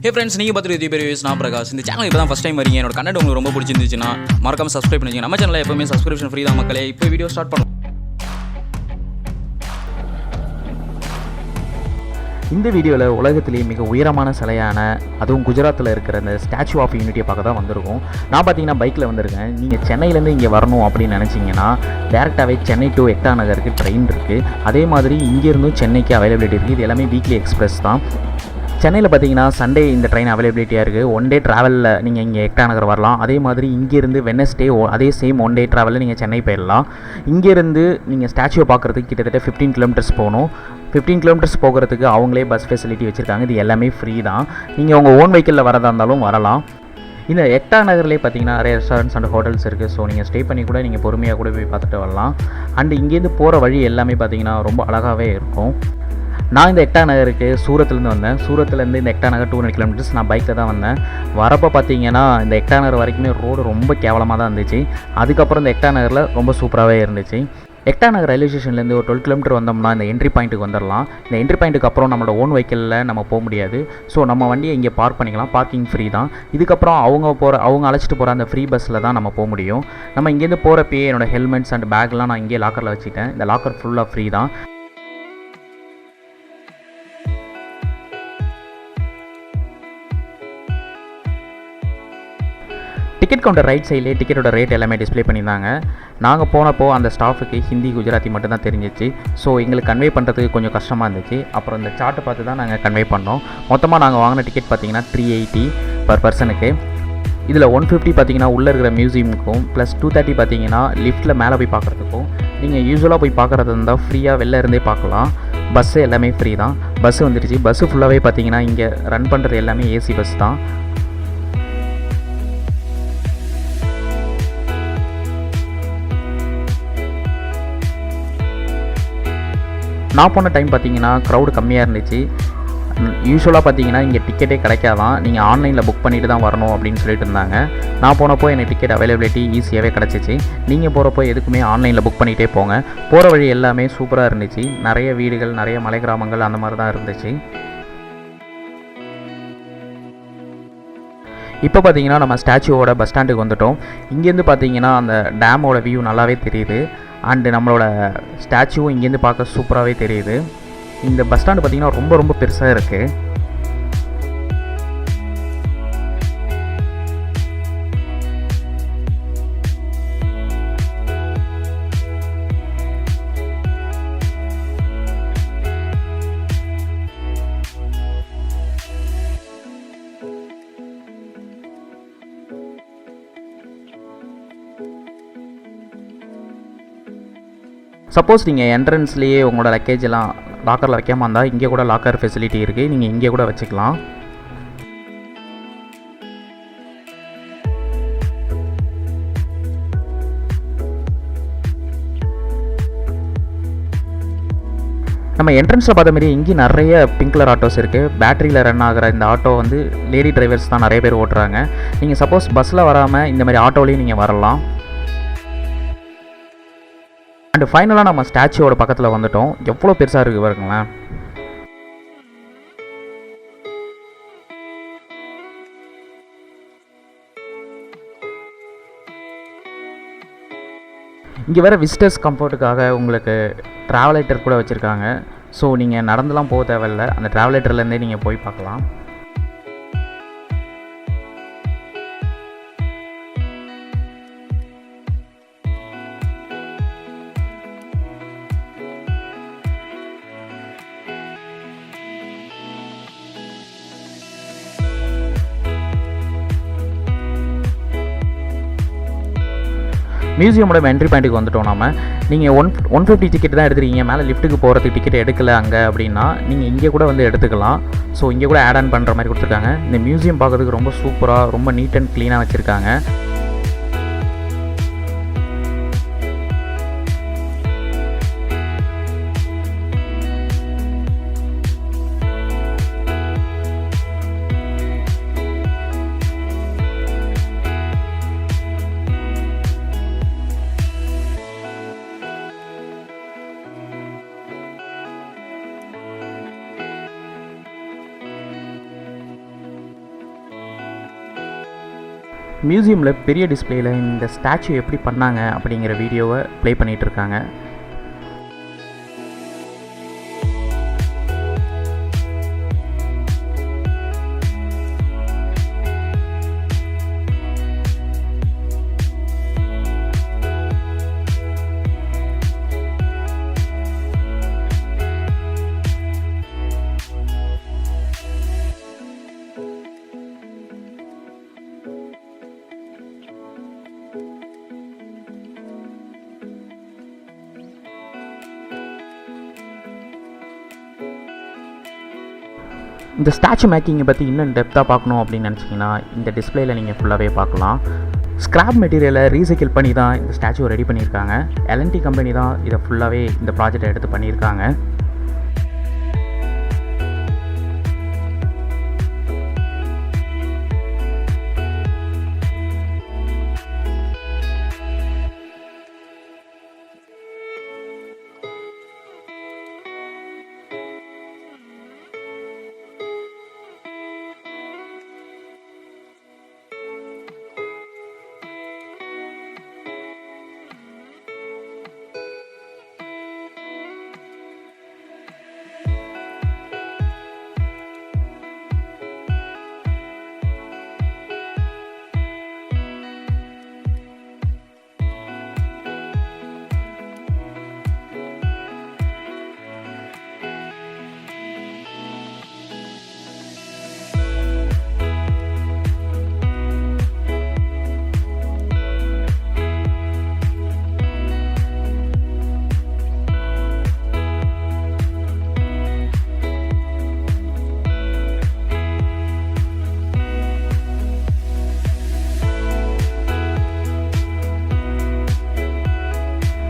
Hey friends, நீங்க பார்த்துட்டு இருக்க வீடியோஸ் நான் பிரகாஷ். இந்த சேனல் இப்பதான் ஃபர்ஸ்ட் டைம் வரீங்க. என்னோட கண்டென்ட் உங்களுக்கு ரொம்ப பிடிச்சிருந்துச்சுன்னா மறக்காம சப்ஸ்கிரைப் பண்ணுங்க. நம்ம சேனல்ல எப்பவுமே சப்ஸ்கிரிப்ஷன் ஃப்ரீ தான் மக்களே. இப்போ வீடியோ ஸ்டார்ட் பண்ணுவோம். இந்த வீடியோவில் உலகத்திலேயே மிக உயரமான சிலையான அதுவும் குஜராத்தில் இருக்கிற அந்த ஸ்டாச்சு ஆஃப் யூனிட்டியை பார்க்க தான் வந்திருக்கோம். நான் பார்த்தீங்கன்னா பைக்கில் வந்திருக்கேன். நீங்கள் சென்னையிலேருந்து இங்கே வரணும் அப்படின்னு நினச்சிங்கன்னா டேரெக்டாகவே சென்னை டு எக்டா நகருக்கு ட்ரெயின் இருக்குது. அதே மாதிரி இங்கேருந்தும் சென்னைக்கு அவைலபிலிட்டி இருக்குது. இது எல்லாமே வீக்லி எக்ஸ்பிரஸ் தான். சென்னையில் பார்த்தீங்கன்னா சண்டே இந்த ட்ரெயின் அவைலபிலிட்டியாக இருக்குது. ஒன் டே ட்ராவலில் நீங்கள் இங்கே எக்டா நகர் வரலாம். அதே மாதிரி இங்கேருந்து வெனஸ்டே அதே சேம் ஒன் டே ட்ராவலில் நீங்கள் சென்னை போயிடலாம். இங்கேருந்து நீங்கள் ஸ்டாச்சுவை பார்க்குறதுக்கு கிட்டத்தட்ட 15 கிலோமீட்டர்ஸ் போகணும். 15 கிலோமீட்டர்ஸ் போகிறதுக்கு அவங்களே பஸ் ஃபெசிலிட்டி வச்சுருக்காங்க. இது எல்லாமே ஃப்ரீ தான். நீங்கள் உங்கள் ஓன் வெஹிக்கிளில் வரதா இருந்தாலும் வரலாம். இந்த எக்டா நகர்லேயே பார்த்தீங்கன்னா நிறைய ரெஸ்டாரண்ட்ஸ் அண்ட் ஹோட்டல்ஸ் இருக்குது. ஸோ நீங்கள் ஸ்டே பண்ணி கூட நீங்கள் பொறுமையாக கூட போய் பார்த்துட்டு வரலாம். அண்டு இங்கேருந்து போகிற வழி எல்லாமே பார்த்தீங்கன்னா ரொம்ப அழகாகவே இருக்கும். நான் இந்த எக்டா நகருக்கு சூரத்துலேருந்து வந்தேன். சூரத்துலேருந்து இந்த எக்டா நகர் 200 கிலோமீட்டர்ஸ் நான் பைக்கில் தான் வந்தேன். வரப்போ பார்த்தீங்கன்னா இந்த எக்டா நகர் வரைக்குமே ரோடு ரொம்ப கேவலமாக தான் இருந்துச்சு. அதுக்கப்புறம் இந்த எக்டா நகரில் ரொம்ப சூப்பராகவே இருந்துச்சு. எக்டா நகர் ரயில்வே ஸ்டேஷன்லேருந்து ஒரு 12 கிலோமீட்டர் வந்தோம்னா இந்த என்ட்ரி பாயிண்ட்டுக்கு வந்துடலாம். இந்த என்ட்ரி பாயிண்ட்டுக்கு அப்புறம் நம்மளோட ஓன் வெஹிக்கிளில் நம்ம போக முடியாது. ஸோ நம்ம வண்டியை இங்கே பார்க் பண்ணிக்கலாம். பார்க்கிங் ஃப்ரீ தான். இதுக்கப்புறம் அவங்க அழைச்சிட்டு போகிற அந்த ஃப்ரீ பஸ்ஸில் தான் நம்ம போக முடியும். நம்ம இங்கேருந்து போகிறப்பயே என்னோடய ஹெல்மெட்ஸ் அண்ட் பேக்லாம் நான் இங்கே லாக்கரில் வச்சுட்டேன். இந்த லாக்கர் ஃபுல்லாக ஃப்ரீ தான். டிக்கெட் கவுண்டர் ரைட் சைட்லேயே டிக்கெட்டோட ரேட் எல்லாமே டிஸ்பிளே பண்ணியிருந்தாங்க. நாங்கள் போனப்போ அந்த ஸ்டாஃபுக்கு ஹிந்தி குஜராத்தி மட்டும் தான் தெரிஞ்சிச்சு. ஸோ எங்களுக்கு கன்வே பண்ணுறதுக்கு கொஞ்சம் கஷ்டமாக இருந்துச்சு. அப்புறம் இந்த சார்ட்டை பார்த்து தான் நாங்கள் கன்வே பண்ணோம். மொத்தமாக நாங்கள் வாங்கின டிக்கெட் பார்த்திங்கன்னா 380 பர் பர்சனுக்கு. இதில் 150 பார்த்திங்கன்னா உள்ளே இருக்கிற மியூசியமுக்கும் ப்ளஸ் 230 பார்த்திங்கன்னா லிஃப்ட்டில் மேலே போய் பார்க்குறதுக்கும். நீங்கள் யூஸ்வலாக போய் பார்க்குறது இருந்தால் ஃப்ரீயாக வெளில இருந்தே பார்க்கலாம். பஸ்ஸு எல்லாமே ஃப்ரீ தான். பஸ்ஸு வந்துடுச்சு. பஸ்ஸு ஃபுல்லாகவே பார்த்திங்கன்னா இங்கே ரன் பண்ணுறது எல்லாமே ஏசி பஸ் தான். நான் போன டைம் பார்த்தீங்கன்னா க்ரௌடு கம்மியாக இருந்துச்சு. யூஸ்வலாக பார்த்தீங்கன்னா இங்கே டிக்கெட்டே கிடைக்காதான், நீங்கள் ஆன்லைனில் புக் பண்ணிட்டு தான் வரணும் அப்படின்னு சொல்லிட்டு இருந்தாங்க. நான் போனப்போ எனக்கு டிக்கெட் அவைலபிலிட்டி ஈஸியாகவே கிடச்சிச்சு. நீங்கள் போகிறப்போ எதுக்குமே ஆன்லைனில் புக் பண்ணிகிட்டே போங்க. போகிற வழி எல்லாமே சூப்பராக இருந்துச்சு. நிறைய வீடுகள், நிறைய மலை கிராமங்கள் அந்த மாதிரி தான் இருந்துச்சு. இப்போ பார்த்தீங்கன்னா நம்ம ஸ்டாச்சுவோட பஸ் ஸ்டாண்டுக்கு வந்துவிட்டோம். இங்கேருந்து பார்த்தீங்கன்னா அந்த டேமோட வியூ நல்லாவே தெரியுது. அண்டு நம்மளோட ஸ்டாச்சுவும் இங்கேருந்து பார்க்க சூப்பராகவே தெரியுது. இந்த பஸ் ஸ்டாண்டு பார்த்திங்கன்னா ரொம்ப ரொம்ப பெருசாக இருக்குது. சப்போஸ் நீங்கள் என்ட்ரன்ஸ்லேயே உங்களோட லக்கேஜ் எல்லாம் லாக்கரில் வைக்காமல் இருந்தால் இங்கே கூட லாக்கர் ஃபெசிலிட்டி இருக்குது. நீங்கள் இங்கே கூட வச்சுக்கலாம். நம்ம என்ட்ரன்ஸில் பார்த்த மாதிரி இங்கே நிறைய பிங்க் கலர் ஆட்டோஸ் இருக்குது. பேட்டரியில் ரன் ஆகிற இந்த ஆட்டோ வந்து லேடி டிரைவர்ஸ் தான் நிறைய பேர் ஓட்டுறாங்க. நீங்கள் சப்போஸ் பஸ்ஸில் வராமல் இந்த மாதிரி ஆட்டோலேயும் நீங்கள் வரலாம். அண்டு ஃபைனலாக நம்ம ஸ்டாச்சுவோட பக்கத்தில் வந்துவிட்டோம். எவ்வளோ பெருசாக இருக்குது பாருங்களேன். இங்கே வேறு விசிட்டர்ஸ் கம்ஃபர்ட்டுக்காக உங்களுக்கு ட்ராவலேட்டர் கூட வச்சுருக்காங்க. ஸோ நீங்கள் நடந்துலாம் போக தேவையில்லை. அந்த ட்ராவலேட்டர்லேருந்தே நீங்கள் போய் பார்க்கலாம். மியூசியமோட என்ட்ரி பாயிண்ட்டுக்கு வந்துட்டோம். நீங்கள் 150 டிக்கெட் தான் எடுத்துருக்கீங்க, மேலே லிஃப்ட்டுக்கு போகிறதுக்கு டிக்கெட் எடுக்கலை அங்கே அப்படின்னா நீங்கள் இங்கே கூட வந்து எடுத்துக்கலாம். ஸோ இங்கே கூட ஆட் ஆன் பண்ணுற மாதிரி கொடுத்துருக்காங்க. இந்த மியூசியம் பார்க்குறதுக்கு ரொம்ப சூப்பராக, ரொம்ப நீட் அண்ட் க்ளீனாக வச்சுருக்காங்க. மியூசியமில் பெரிய டிஸ்பிளேயில் இந்த ஸ்டாச்சு எப்படி பண்ணாங்க அப்படிங்கிற வீடியோவை ப்ளே பண்ணிகிட்டு இருக்காங்க. இந்த ஸ்டாச்சு மேக்கிங்கை பற்றி இன்னும் டெப்த்தாக பார்க்கணும் அப்படின்னு நினச்சிங்கன்னா இந்த டிஸ்பிளேயில் நீங்கள் ஃபுல்லாகவே பார்க்கலாம். ஸ்க்ராப் மெட்டீரியலை ரீசைக்கிள் பண்ணி தான் இந்த ஸ்டாச்சுவை ரெடி பண்ணியிருக்காங்க. L&T கம்பெனி தான் இதை ஃபுல்லாகவே இந்த ப்ராஜெக்டை எடுத்து பண்ணியிருக்காங்க.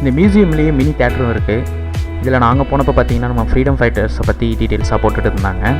இந்த மியூசியம்லேயே மினி தேட்டரும் இருக்குது. இதில் நாங்கள் போனப்போ பார்த்தீங்கன்னா நம்ம ஃப்ரீடம் ஃபைட்டர்ஸை பற்றி டீட்டெயில்ஸாக போட்டுட்டு இருந்தாங்க.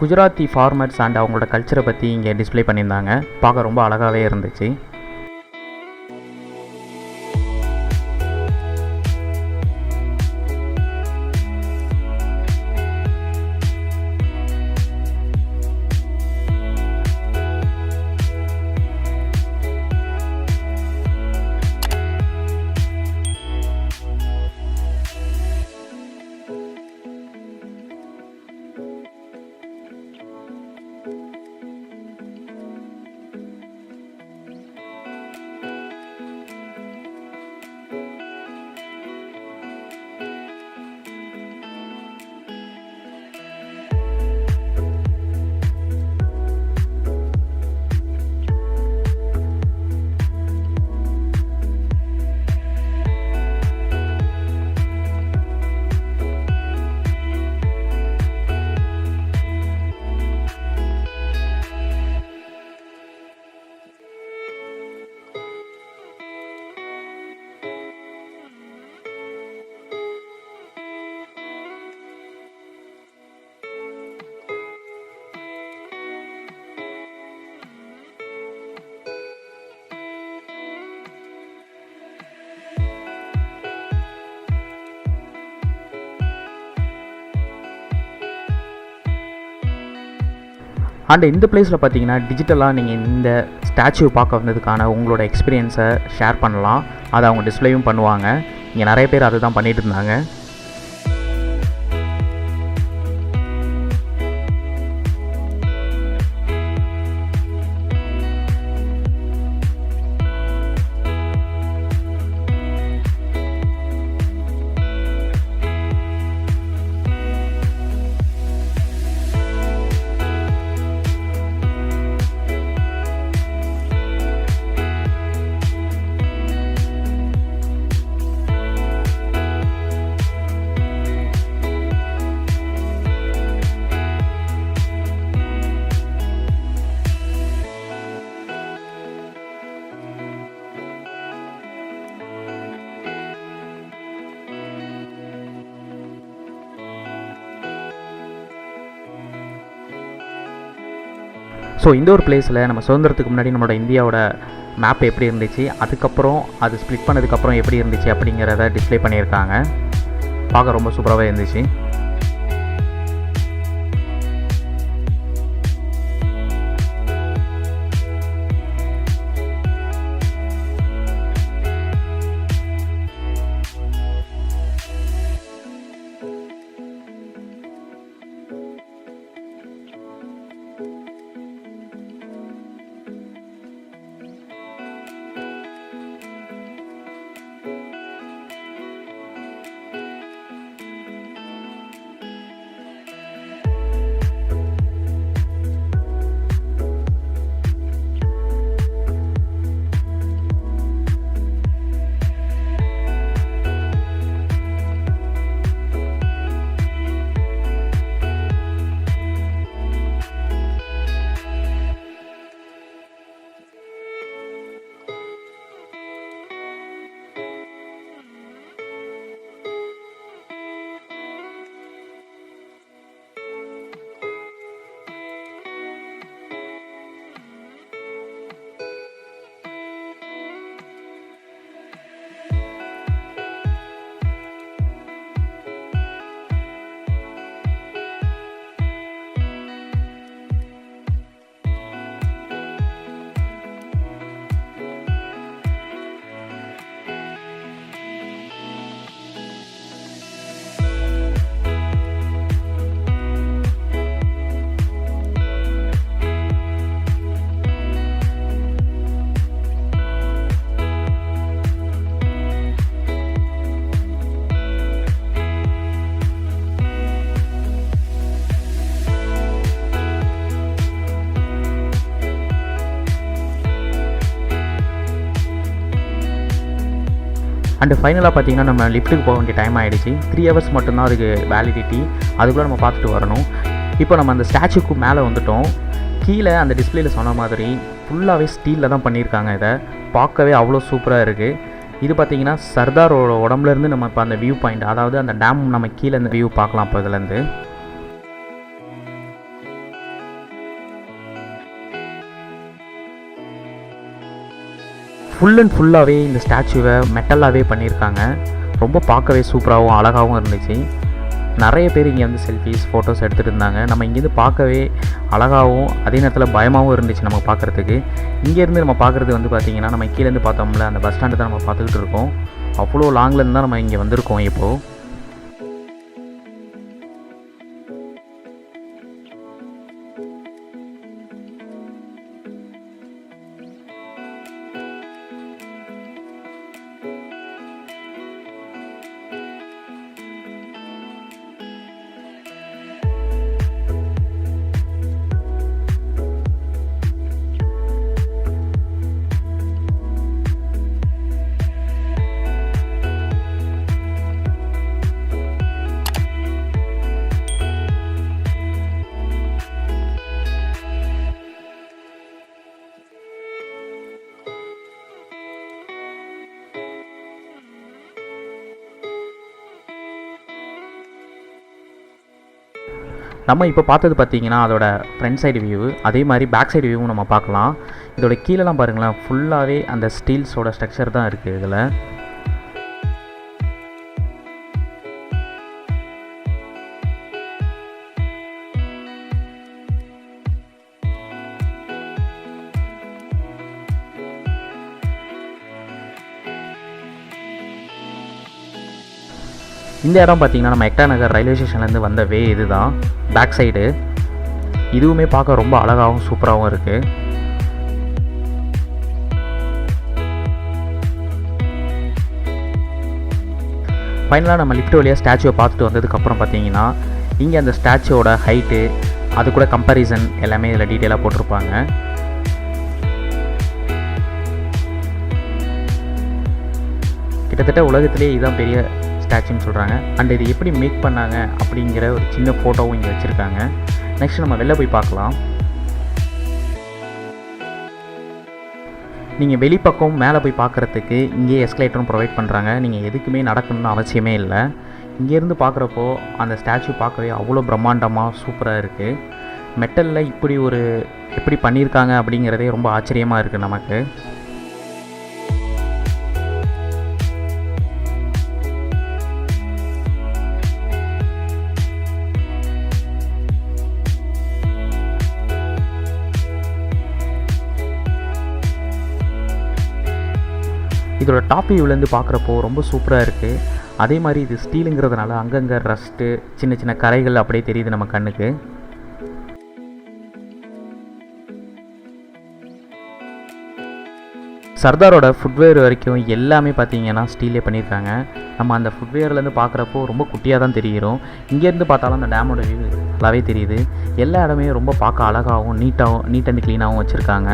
குஜராத்தி ஃபார்மர்ஸ் அண்ட் அவங்களோட கல்ச்சரை பற்றி இங்கே டிஸ்ப்ளே பண்ணியிருந்தாங்க. பார்க்க ரொம்ப அழகாகவே இருந்துச்சு. அண்ட் இந்த பிளேஸில் பார்த்தீங்கன்னா டிஜிட்டலாக நீங்கள் இந்த ஸ்டாச்சு பார்க்க வந்ததுக்கான உங்களோட எக்ஸ்பீரியன்ஸை ஷேர் பண்ணலாம். அதை அவங்க டிஸ்ப்ளேயும் பண்ணுவாங்க. இங்கே நிறைய பேர் அதை தான் பண்ணிகிட்டு இருந்தாங்க. ஸோ இந்த ஒரு பிளேஸில் நம்ம சுதந்திரத்துக்கு முன்னாடி நம்மளோட இந்தியாவோட மேப் எப்படி இருந்துச்சு, அதுக்கப்புறம் அது ஸ்ப்ளிட் பண்ணதுக்கப்புறம் எப்படி இருந்துச்சு அப்படிங்கிறத டிஸ்ப்ளே பண்ணியிருக்காங்க. பார்க்க ரொம்ப சூப்பராகவே இருந்துச்சு. அண்டு ஃபைனலாக பார்த்தீங்கன்னா நம்ம லிஃப்ட்டுக்கு போக வேண்டிய டைம் ஆகிடுச்சு. 3 hours மட்டும்தான் அதுக்கு வேலிடிட்டி. அதுக்குள்ளே நம்ம பார்த்துட்டு வரணும். இப்போ நம்ம அந்த ஸ்டாச்சுக்கு மேலே வந்துட்டோம். கீழே அந்த டிஸ்பிளேயில் சொன்ன மாதிரி ஃபுல்லாகவே ஸ்டீலில் தான் பண்ணியிருக்காங்க. இதை பார்க்கவே அவ்வளோ சூப்பராக இருக்குது. இது பார்த்திங்கன்னா சர்தாரோட உடம்புலேருந்து நம்ம இப்போ அந்த வியூ பாயிண்ட், அதாவது அந்த டேம் நம்ம கீழே இந்த வியூ பார்க்கலாம். இப்போ இதுலேருந்து ஃபுல் அண்ட் ஃபுல்லாகவே இந்த ஸ்டாச்சுவை மெட்டலாகவே பண்ணியிருக்காங்க. ரொம்ப பார்க்கவே சூப்பராகவும் அழகாகவும் இருந்துச்சு. நிறைய பேர் இங்கே வந்து செல்ஃபிஸ் ஃபோட்டோஸ் எடுத்துகிட்டு இருந்தாங்க. நம்ம இங்கேருந்து பார்க்கவே அழகாகவும் அதே நேரத்தில் பயமாகவும் இருந்துச்சு நம்ம பார்க்குறதுக்கு. இங்கேருந்து நம்ம பார்க்குறது வந்து பார்த்திங்கன்னா நம்ம கீழேருந்து பார்த்தோம்ல அந்த பஸ் ஸ்டாண்டு தான் நம்ம பார்த்துக்கிட்டு இருக்கோம். அவ்வளோ லாங்லேருந்து தான் நம்ம இங்கே வந்திருக்கோம் இப்போது. நம்ம இப்போ பார்த்தது பார்த்தீங்கன்னா அதோட ஃப்ரண்ட் சைடு வியூ, அதே மாதிரி பேக் சைடு வியூவும் நம்ம பார்க்கலாம். இதோட கீழெல்லாம் பாருங்களேன், ஃபுல்லாகவே அந்த ஸ்டீல்ஸோட ஸ்ட்ரக்சர் தான் இருக்குது இதில். இந்த இடம் பார்த்திங்கன்னா நம்ம எக்டா நகர் ரயில்வே ஸ்டேஷன்லேருந்து வந்த வே இது தான் பேக் சைடு. இதுவுமே பார்க்க ரொம்ப அழகாகவும் சூப்பராகவும் இருக்குது. ஃபைனலாக நம்ம லிஃப்ட் வழியாக ஸ்டாச்சுவை பார்த்துட்டு வந்ததுக்கப்புறம் பார்த்தீங்கன்னா இங்கே அந்த ஸ்டாச்சுவோட ஹைட்டு அது கூட கம்பேரிசன் எல்லாமே இதில் டீட்டெயிலாக போட்டிருப்பாங்க. கிட்டத்தட்ட உலகத்திலே இதுதான் பெரிய ஸ்டாச்சுன்னு சொல்கிறாங்க. அண்ட் இது எப்படி மேக் பண்ணாங்க அப்படிங்கிற ஒரு சின்ன ஃபோட்டோவும் இங்கே வச்சுருக்காங்க. நெக்ஸ்ட் நம்ம வெளில போய் பார்க்கலாம். நீங்கள் வெளிப்பக்கம் மேலே போய் பார்க்குறதுக்கு இங்கேயே எஸ்கலேட்டரும் ப்ரொவைட் பண்ணுறாங்க. நீங்கள் எதுக்குமே நடக்கணும்னு அவசியமே இல்லை. இங்கேருந்து பார்க்குறப்போ அந்த ஸ்டாச்சு பார்க்கவே அவ்வளோ பிரம்மாண்டமாக சூப்பராக இருக்குது. மெட்டலில் எப்படி பண்ணியிருக்காங்க அப்படிங்கிறதே ரொம்ப ஆச்சரியமாக இருக்குது நமக்கு. இதோட டாப் வியூலேருந்து பார்க்குறப்போ ரொம்ப சூப்பராக இருக்குது. அதே மாதிரி இது ஸ்டீலுங்கிறதுனால அங்கங்கே ரஸ்ட்டு சின்ன சின்ன கரைகள் அப்படியே தெரியுது நம்ம கண்ணுக்கு. சர்தாரோட ஃபுட்வேர் வரைக்கும் எல்லாமே பார்த்தீங்கன்னா ஸ்டீலே பண்ணியிருக்காங்க. நம்ம அந்த ஃபுட்வேர்லேருந்து பார்க்குறப்போ ரொம்ப குட்டியாக தான் தெரியும். இங்கேருந்து பார்த்தாலும் அந்த டேமோட வியூ நல்லாவே தெரியுது. எல்லா இடமே ரொம்ப பார்க்க அழகாகவும் நீட் அண்ட் க்ளீனாகவும் வச்சுருக்காங்க.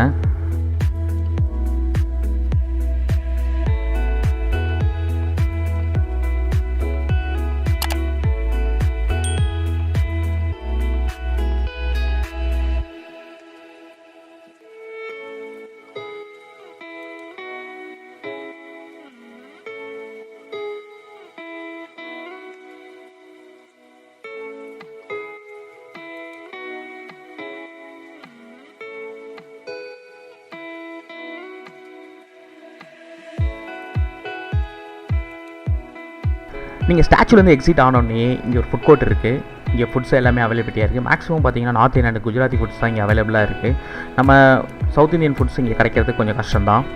நீங்கள் ஸ்டாச்சுலேருந்து எக்ஸிட் ஆனோடனே இங்கே ஒரு ஃபுட் கோர்ட் இருக்குது. இங்கே ஃபுட்ஸ் எல்லாமே அவைலபிலிட்டியாக இருக்குது. மேக்ஸிமம் பார்த்தீங்கன்னா north Indian and Gujarati foods தான் இங்கே அவைலபிளாக இருக்குது. நம்ம சவுத் இந்தியன் ஃபுட்ஸ் இங்கே கிடைக்கிறதுக்கு கொஞ்சம் கஷ்டம்தான்.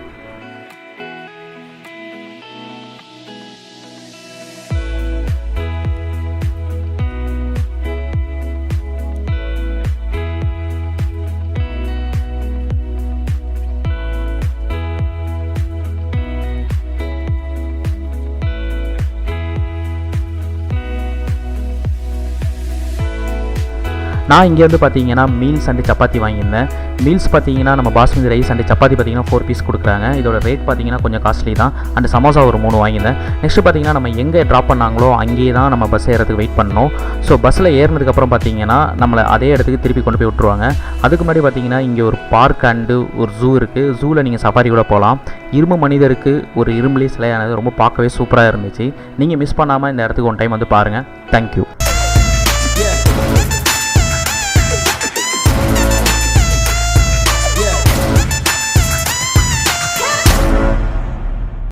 நான் இங்கேருந்து பார்த்தீங்கன்னா மீல்ஸ் அண்ட் சப்பாத்தி வாங்கியிருந்தேன். மீல்ஸ் பார்த்தீங்கன்னா நம்ம பாஸ்மதி ரைஸ் அண்ட் சப்பாத்தி பார்த்தீங்கன்னா 4 பீஸ் கொடுக்குறாங்க. இதோட ரேட் பார்த்தீங்கன்னா கொஞ்சம் காஸ்ட்லி தான். அண்ட் சமோசா ஒரு 3 வாங்கியிருந்தேன். நெக்ஸ்ட்டு பார்த்தீங்கன்னா நம்ம எங்கே ட்ராப் பண்ணாங்களோ அங்கேயே தான் நம்ம பஸ் ஏறதுக்கு வெயிட் பண்ணணும். ஸோ பஸ்ஸில் ஏறினதுக்கப்புறம் பார்த்தீங்கன்னா நம்மளை அதே இடத்துக்கு திருப்பி கொண்டு போய் விட்ருவாங்க. அதுக்கு முன்னாடி பார்த்தீங்கன்னா இங்கே ஒரு பார்க் அண்டு ஒரு ஜூ இருக்குது. ஜூவில் நீங்கள் சஃபாரி கூட போகலாம். இரும்பு மனிதருக்கு ஒரு இரும்புலேயே சிலையானது ரொம்ப பார்க்கவே சூப்பராக இருந்துச்சு. நீங்கள் மிஸ் பண்ணாமல் இந்த இடத்துக்கு ஒன் டைம் வந்து பாருங்கள். தேங்க்யூ.